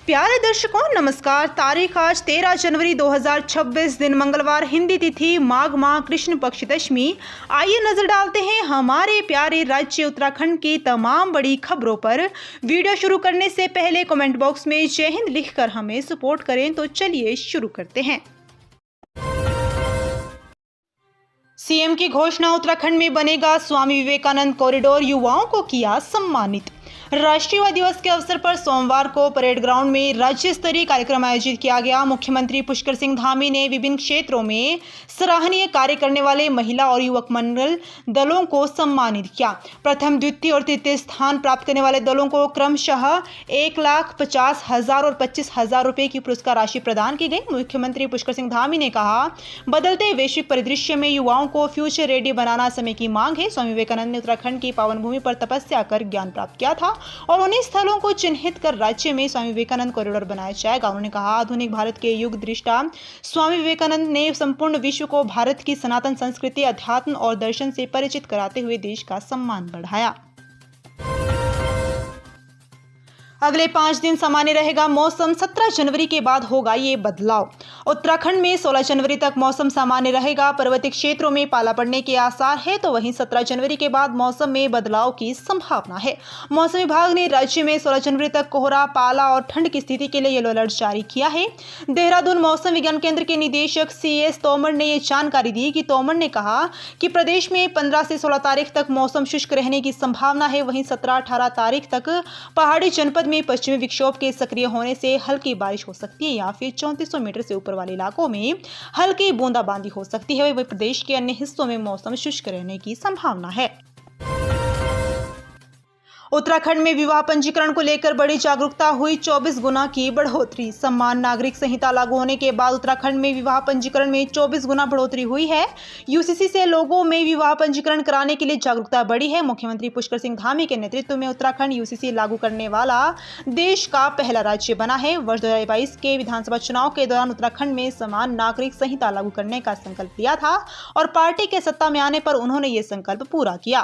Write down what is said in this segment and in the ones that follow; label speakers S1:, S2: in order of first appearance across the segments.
S1: प्यारे दर्शकों नमस्कार। तारीख आज 13 जनवरी 2026 दिन मंगलवार, हिंदी तिथि माघ माह कृष्ण पक्ष दशमी। आइए नजर डालते हैं हमारे प्यारे राज्य उत्तराखंड की तमाम बड़ी खबरों पर। वीडियो शुरू करने से पहले कमेंट बॉक्स में जय हिंद लिखकर हमें सपोर्ट करें। तो चलिए शुरू करते हैं। सीएम की घोषणा, उत्तराखंड में बनेगा स्वामी विवेकानंद कॉरिडोर, युवाओं को किया सम्मानित। राष्ट्रीय युवा दिवस के अवसर पर सोमवार को परेड ग्राउंड में राज्य स्तरीय कार्यक्रम आयोजित किया गया। मुख्यमंत्री पुष्कर सिंह धामी ने विभिन्न क्षेत्रों में सराहनीय कार्य करने वाले महिला और युवक मंडल दलों को सम्मानित किया। प्रथम, द्वितीय और तृतीय स्थान प्राप्त करने वाले दलों को क्रमशः 1,50,000 और 25,000 रुपए की पुरस्कार राशि प्रदान की गई। मुख्यमंत्री पुष्कर सिंह धामी ने कहा, बदलते वैश्विक परिदृश्य में युवाओं को फ्यूचर रेडी बनाना समय की मांग है। स्वामी विवेकानंद ने उत्तराखंड की पावन भूमि पर तपस्या कर ज्ञान प्राप्त किया था और उन्हीं स्थलों को चिन्हित कर राज्य में स्वामी विवेकानंद कॉरिडोर बनाया जाएगा। उन्होंने कहा, आधुनिक भारत के युग दृष्टा स्वामी विवेकानंद ने संपूर्ण विश्व को भारत की सनातन संस्कृति, अध्यात्म और दर्शन से परिचित कराते हुए देश का सम्मान बढ़ाया। अगले 5 दिन सामान्य रहेगा मौसम। 17 जनवरी के बाद होगा ये बदलाव। उत्तराखंड में 16 जनवरी तक मौसम सामान्य रहेगा। पर्वतीय क्षेत्रों में पाला पड़ने के आसार है, तो वहीं 17 जनवरी के बाद मौसम में बदलाव की संभावना है। मौसम विभाग ने राज्य में 16 जनवरी तक कोहरा, पाला और ठंड की स्थिति के लिए येलो अलर्ट जारी किया है। देहरादून मौसम विज्ञान केंद्र के निदेशक CS तोमर ने ये जानकारी दी कि तोमर ने कहा कि प्रदेश में 15 से 16 तारीख तक मौसम शुष्क रहने की संभावना है। वहीं 17-18 तारीख तक पहाड़ी जनपद में पश्चिमी विक्षोभ के सक्रिय होने से हल्की बारिश हो सकती है या फिर 3400 मीटर से ऊपर वाले इलाकों में हल्की बूंदाबांदी हो सकती है। वहीं प्रदेश के अन्य हिस्सों में मौसम शुष्क रहने की संभावना है। उत्तराखंड में विवाह पंजीकरण को लेकर बड़ी जागरूकता हुई, 24 गुना की बढ़ोतरी। समान नागरिक संहिता लागू होने के बाद उत्तराखंड में विवाह पंजीकरण में 24 गुना बढ़ोतरी हुई है। UCC से लोगों में विवाह पंजीकरण कराने के लिए जागरूकता बढ़ी है। मुख्यमंत्री पुष्कर सिंह धामी के नेतृत्व में उत्तराखंड UCC लागू करने वाला देश का पहला राज्य बना है। वर्ष 2022 के विधानसभा चुनाव के दौरान उत्तराखंड में समान नागरिक संहिता लागू करने का संकल्प लिया था और पार्टी के सत्ता में आने पर उन्होंने ये संकल्प पूरा किया।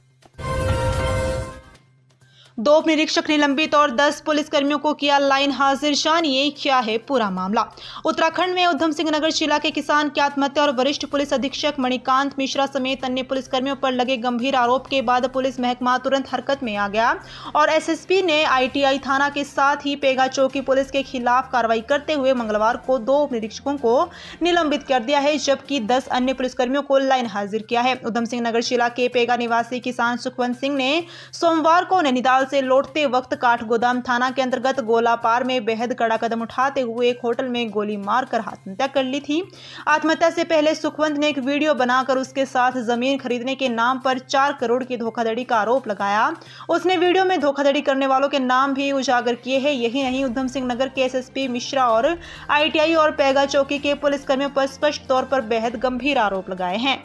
S1: 2 उप निरीक्षक निलंबित और 10 पुलिसकर्मियों को किया लाइन हाजिर। जानिए क्या है पूरा मामला। उत्तराखंड में उधम सिंह नगर जिला के किसान की आत्महत्या और वरिष्ठ पुलिस अधीक्षक मणिकांत मिश्रा समेत अन्य पुलिसकर्मियों पर लगे गंभीर आरोप के बाद पुलिस महकमा तुरंत हरकत में आ गया और SSP ने ITI थाना के साथ ही पेगा चौकी पुलिस के खिलाफ कार्रवाई करते हुए मंगलवार को 2 उप निरीक्षकों को निलंबित कर दिया है, जबकि 10 अन्य पुलिसकर्मियों को लाइन हाजिर किया है। उधम सिंह नगर जिला के पेगा निवासी किसान सुखवंत सिंह ने सोमवार को नैनीताल से लौटते वक्त काठगोदाम थाना के अंतर्गत गोलापार में बेहद कड़ा कदम उठाते हुए एक होटल में गोली मारकर आत्महत्या कर ली थी। आत्महत्या से पहले सुखवंत ने एक वीडियो बनाकर उसके साथ जमीन खरीदने के नाम पर 4 करोड़ की धोखाधड़ी का आरोप लगाया। उसने वीडियो में धोखाधड़ी करने वालों के नाम भी उजागर किए हैं। यही नहीं, उधम सिंह नगर के SSP मिश्रा और ITI और पेगा चौकी के पुलिसकर्मियों पर स्पष्ट तौर पर बेहद गंभीर आरोप लगाए हैं।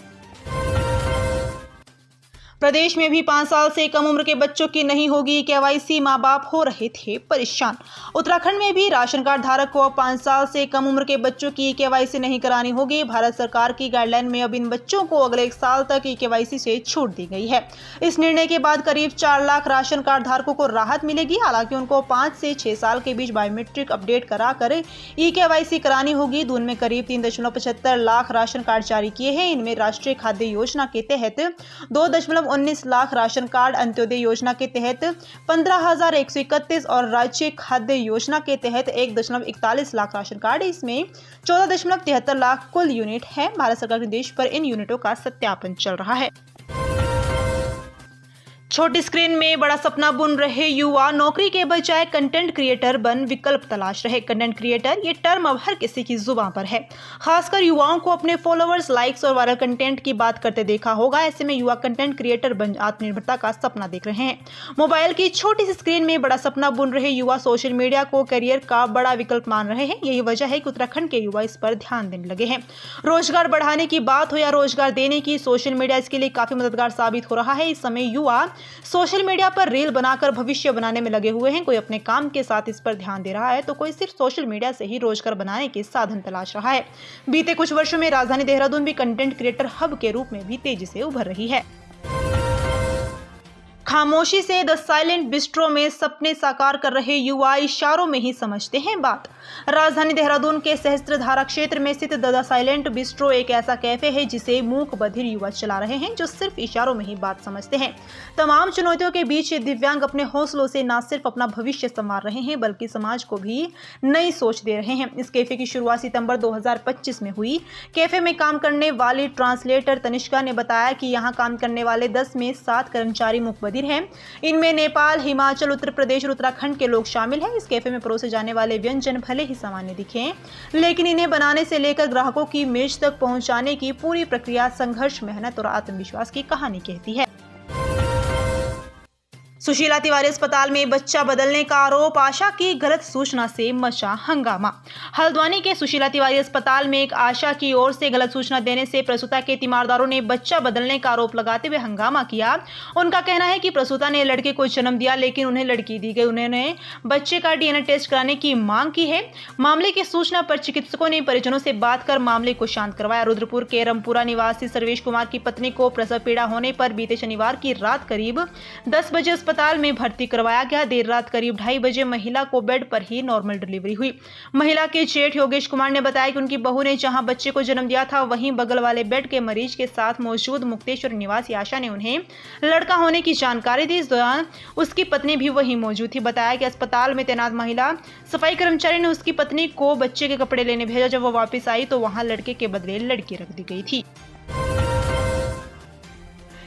S1: प्रदेश में भी 5 साल से कम उम्र के बच्चों की नहीं होगी KYC, मां बाप हो रहे थे परेशान। उत्तराखंड में भी राशन कार्ड धारक को अब 5 साल से कम उम्र के बच्चों की KYC नहीं करानी होगी। भारत सरकार की गाइडलाइन में अब इन बच्चों को अगले 1 साल तक KYC से छूट दी गई है। इस निर्णय के बाद करीब 4 लाख राशन कार्ड धारकों को राहत मिलेगी। हालांकि उनको 5 से 6 साल के बीच बायोमेट्रिक अपडेट कराकर KYC करानी होगी। दून में करीब 3.75 लाख राशन कार्ड जारी किए हैं। इनमें राष्ट्रीय खाद्य योजना के तहत 2.19 लाख राशन कार्ड, अंत्योदय योजना के तहत 15,131 और राज्य खाद्य योजना के तहत 1.41 लाख राशन कार्ड। इसमें 14.73 लाख कुल यूनिट है। भारत सरकार के निर्देश पर इन यूनिटों का सत्यापन चल रहा है। छोटी स्क्रीन में बड़ा सपना बुन रहे युवा नौकरी के बजाय कंटेंट क्रिएटर बन विकल्प तलाश रहे। कंटेंट क्रिएटर ये टर्म अब हर किसी की जुबान पर है। खासकर युवाओं को अपने फॉलोअर्स, लाइक्स और वायरल कंटेंट की बात करते देखा होगा। ऐसे में युवा कंटेंट क्रिएटर बन आत्मनिर्भरता का सपना देख रहे हैं। मोबाइल की छोटी सी स्क्रीन में बड़ा सपना बुन रहे युवा सोशल मीडिया को करियर का बड़ा विकल्प मान रहे हैं। यही वजह है कि उत्तराखंड के युवा इस पर ध्यान देने लगे हैं। रोजगार बढ़ाने की बात हो या रोजगार देने की, सोशल मीडिया इसके लिए काफी मददगार साबित हो रहा है। इस समय युवा सोशल मीडिया पर रील बनाकर भविष्य बनाने में लगे हुए हैं। कोई अपने काम के साथ इस पर ध्यान दे रहा है, तो कोई सिर्फ सोशल मीडिया से ही रोजगार बनाने के साधन तलाश रहा है। बीते कुछ वर्षों में राजधानी देहरादून भी कंटेंट क्रिएटर हब के रूप में भी तेजी से उभर रही है। खामोशी से द साइलेंट बिस्ट्रो में सपने साकार कर रहे युवा इशारों में ही समझते हैं बात। राजधानी देहरादून के सहस्त्रधारा क्षेत्र में स्थित द साइलेंट बिस्ट्रो एक ऐसा कैफे है जिसे मूक बधिर युवा चला रहे हैं जो सिर्फ इशारों में ही बात समझते हैं। तमाम चुनौतियों के बीच ये दिव्यांग अपने हौसलों से न सिर्फ अपना भविष्य संवार रहे हैं बल्कि समाज को भी नई सोच दे रहे हैं। इस कैफे की शुरुआत सितंबर 2025 में हुई। कैफे में काम करने वाली ट्रांसलेटर तनिष्का ने बताया कि यहाँ काम करने वाले 10 में 7 कर्मचारी मूक बधिर हैं। इनमें नेपाल, हिमाचल, उत्तर प्रदेश और उत्तराखंड के लोग शामिल हैं। इस कैफे में परोसे जाने वाले व्यंजन भले ही सामान्य दिखें, लेकिन इन्हें बनाने से लेकर ग्राहकों की मेज तक पहुंचाने की पूरी प्रक्रिया संघर्ष, मेहनत और आत्मविश्वास की कहानी कहती है। सुशीला तिवारी अस्पताल में बच्चा बदलने का आरोप, आशा की गलत सूचना से मचा हंगामा। हल्द्वानी के सुशीला तिवारी अस्पताल में एक आशा की ओर से गलत सूचना देने से प्रसूता के तीमारदारों ने बच्चा बदलने का आरोप लगाते हुए हंगामा किया। उनका कहना है कि प्रसूता ने लड़के को जन्म दिया लेकिन उन्हें लड़की दी गई। उन्होंने बच्चे का डीएनए टेस्ट कराने की मांग की है। मामले की सूचना पर चिकित्सकों ने परिजनों से बात कर मामले को शांत करवाया। रुद्रपुर के रमपुरा निवासी सर्वेश कुमार की पत्नी को प्रसव पीड़ा होने पर बीते शनिवार की रात करीब 10 बजे अस्पताल में भर्ती करवाया गया। देर रात करीब 2:30 बजे महिला को बेड पर ही नॉर्मल डिलीवरी हुई। महिला के जेठ योगेश कुमार ने बताया कि उनकी बहू ने जहां बच्चे को जन्म दिया था वहीं बगल वाले बेड के मरीज के साथ मौजूद मुक्तेश्वर निवासी आशा ने उन्हें लड़का होने की जानकारी दी। इस दौरान उसकी पत्नी भी वहीं मौजूद थी। बताया कि अस्पताल में तैनात महिला सफाई कर्मचारी ने उसकी पत्नी को बच्चे के कपड़े लेने भेजा। जब वो वापस आई तो वहां लड़के के बदले लड़की रख दी गई थी।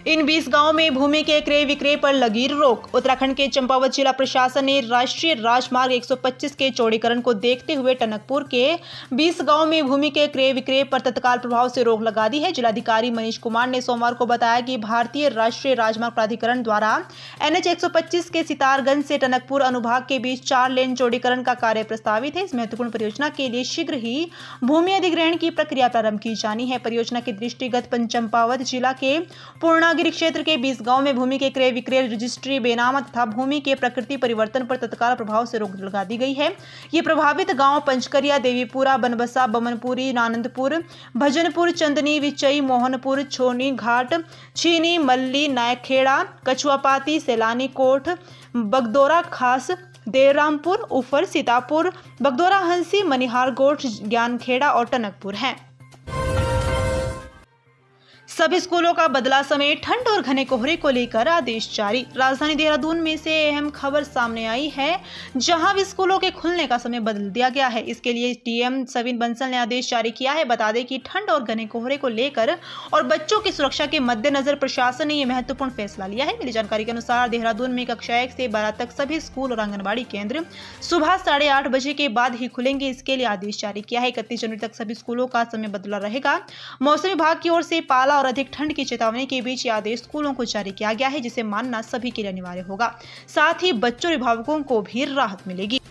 S1: इन 20 गांवों में भूमि के क्रय विक्रय पर लगी रोक। उत्तराखंड के चंपावत जिला प्रशासन ने राष्ट्रीय राजमार्ग 125 के चौड़ीकरण को देखते हुए टनकपुर के 20 गांवों में भूमि के क्रय विक्रय पर तत्काल प्रभाव से रोक लगा दी है। जिलाधिकारी मनीष कुमार ने सोमवार को बताया कि भारतीय राष्ट्रीय राजमार्ग प्राधिकरण द्वारा NH 125 के सितारगंज से टनकपुर अनुभाग के बीच 4 लेन चौड़ीकरण का कार्य प्रस्तावित है। इस महत्वपूर्ण परियोजना के लिए शीघ्र ही भूमि अधिग्रहण की प्रक्रिया प्रारंभ की जानी है। परियोजना के दृष्टिगत चंपावत जिला के पूर्णागिरी क्षेत्र के 20 गांव में भूमि के क्रय विक्रय, रजिस्ट्री, बेनामा तथा भूमि के प्रकृति परिवर्तन पर तत्काल प्रभाव से रोक लगा दी गई है। ये प्रभावित गांव पंचकरिया, देवीपुरा, बनबसा, बमनपुरी, आनंदपुर, भजनपुर, चंदनी, विचई, मोहनपुर, छोनी घाट, छीनी, मल्ली, नायकखेड़ा, कछुआपाती, सैलानी कोट, बगदोरा खास, देवरामपुर, उफर, सीतापुर, बगदोरा हंसी, मनिहार गोठ, ज्ञानखेड़ा और टनकपुर हैं। सभी स्कूलों का बदला समय, ठंड और घने कोहरे को लेकर आदेश जारी। राजधानी देहरादून में से अहम खबर सामने आई है जहां भी स्कूलों के खुलने का समय बदल दिया गया है। इसके लिए डीएम सविन बंसल ने आदेश जारी किया है। बता दें कि ठंड और घने कोहरे को लेकर और बच्चों की सुरक्षा के मद्देनजर प्रशासन ने यह महत्वपूर्ण फैसला लिया है। मिली जानकारी के अनुसार देहरादून में कक्षा 1 से 12 तक सभी स्कूल और आंगनबाड़ी केंद्र सुबह 8:30 बजे के बाद ही खुलेंगे। इसके लिए आदेश जारी किया है। 31 जनवरी तक सभी स्कूलों का समय बदला रहेगा। मौसम विभाग की ओर से पाला और अधिक ठंड की चेतावनी के बीच यह आदेश स्कूलों को जारी किया गया है जिसे मानना सभी के लिए अनिवार्य होगा। साथ ही बच्चों और अभिभावकों को भी राहत मिलेगी।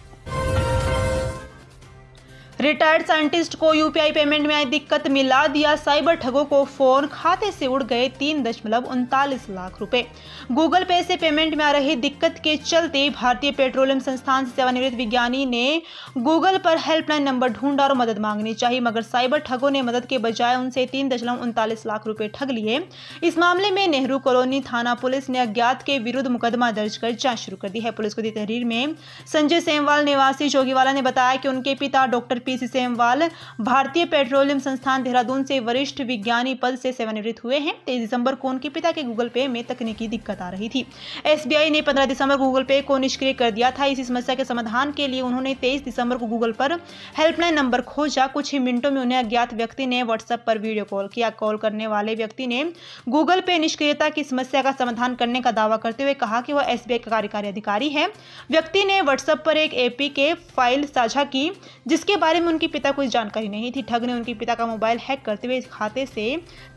S1: रिटायर्ड साइंटिस्ट को यूपीआई पेमेंट में आई दिक्कत, मिला दिया साइबर ठगों को फोन, खाते से उड़ गए 3.39 लाख रुपए। गूगल पे से पेमेंट में आ रही दिक्कत के चलते भारतीय पेट्रोलियम संस्थान से सेवानिवृत्त विज्ञानी ने गूगल पर हेल्पलाइन नंबर ढूंढा और मदद मांगनी चाहिए, मगर साइबर ठगों ने मदद के बजाय उनसे 3.39 लाख रुपए ठग लिए। इस मामले में नेहरू कॉलोनी थाना पुलिस ने अज्ञात के विरुद्ध मुकदमा दर्ज कर जांच शुरू कर दी है। पुलिस को दी तहरीर में संजय सेमवाल निवासी जोगीवाला ने बताया कि उनके पिता डॉक्टर पीसी सेमवाल भारतीय पेट्रोलियम संस्थान देहरादून से वरिष्ठ विज्ञानी पद से सेवानिवृत्त हुए हैं। 23 दिसंबर को उनके पिता के गूगल पे में तकनीकी दिक्कत आ रही थी। एसबीआई ने 15 दिसंबर गूगल पे को निष्क्रिय कर दिया था। इसी समस्या के समाधान के लिए उन्होंने 23 दिसंबर को गूगल पर हेल्पलाइन नंबर खोजा। कुछ ही मिनटों में उन्हें अज्ञात व्यक्ति ने व्हाट्सएप पर वीडियो कॉल किया। कॉल करने वाले व्यक्ति ने गूगल पे निष्क्रियता की समस्या का समाधान करने का दावा करते हुए कहा कि वह एसबीआई का कार्यकारी अधिकारी है। व्यक्ति ने व्हाट्सएप पर एक एपीके फाइल साझा की जिसके बारे में उनके पिता को जानकारी नहीं थी। ठग ने उनके पिता का मोबाइल हैक करते हुए खाते से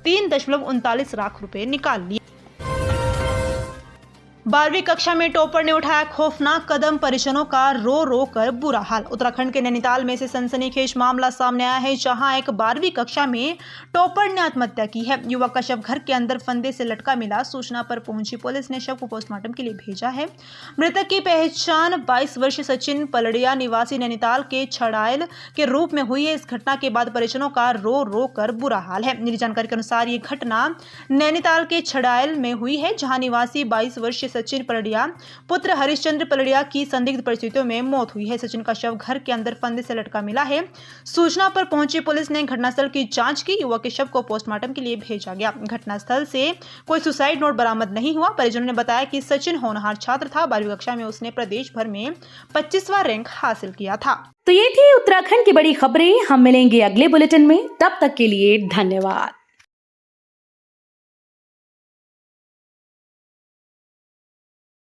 S1: 3.39 लाख रुपए निकाल लिए। 12वीं कक्षा में टॉपर ने उठाया खौफनाक कदम, परिजनों का रो रो कर बुरा हाल। उत्तराखंड के नैनीताल में से सनसनीखेज मामला सामने आया है जहां एक 12वीं कक्षा में टॉपर ने आत्महत्या की है। युवक का शव घर के अंदर फंदे से लटका मिला। सूचना पर पहुंची पुलिस ने शव को पोस्टमार्टम के लिए भेजा है। मृतक की पहचान 22 वर्षीय सचिन पलड़िया निवासी नैनीताल के छड़ायल के रूप में हुई है। इस घटना के बाद परिजनों का रो रो कर बुरा हाल है। मिली जानकारी के अनुसार ये घटना नैनीताल के छड़ायल में हुई है जहाँ निवासी 22 वर्षीय सचिन पलड़िया पुत्र हरिश्चंद्र पलड़िया की संदिग्ध परिस्थितियों में मौत हुई है। सचिन का शव घर के अंदर फंदे से लटका मिला है। सूचना पर पहुंची पुलिस ने घटनास्थल की जांच की। युवक के शव को पोस्टमार्टम के लिए भेजा गया। घटनास्थल से कोई सुसाइड नोट बरामद नहीं हुआ। परिजनों ने बताया कि सचिन होनहार छात्र था। 12वीं कक्षा में उसने प्रदेश भर में 25वां रैंक हासिल किया था।
S2: तो ये थी उत्तराखंड की बड़ी खबरें। हम मिलेंगे अगले बुलेटिन में, तब तक के लिए धन्यवाद।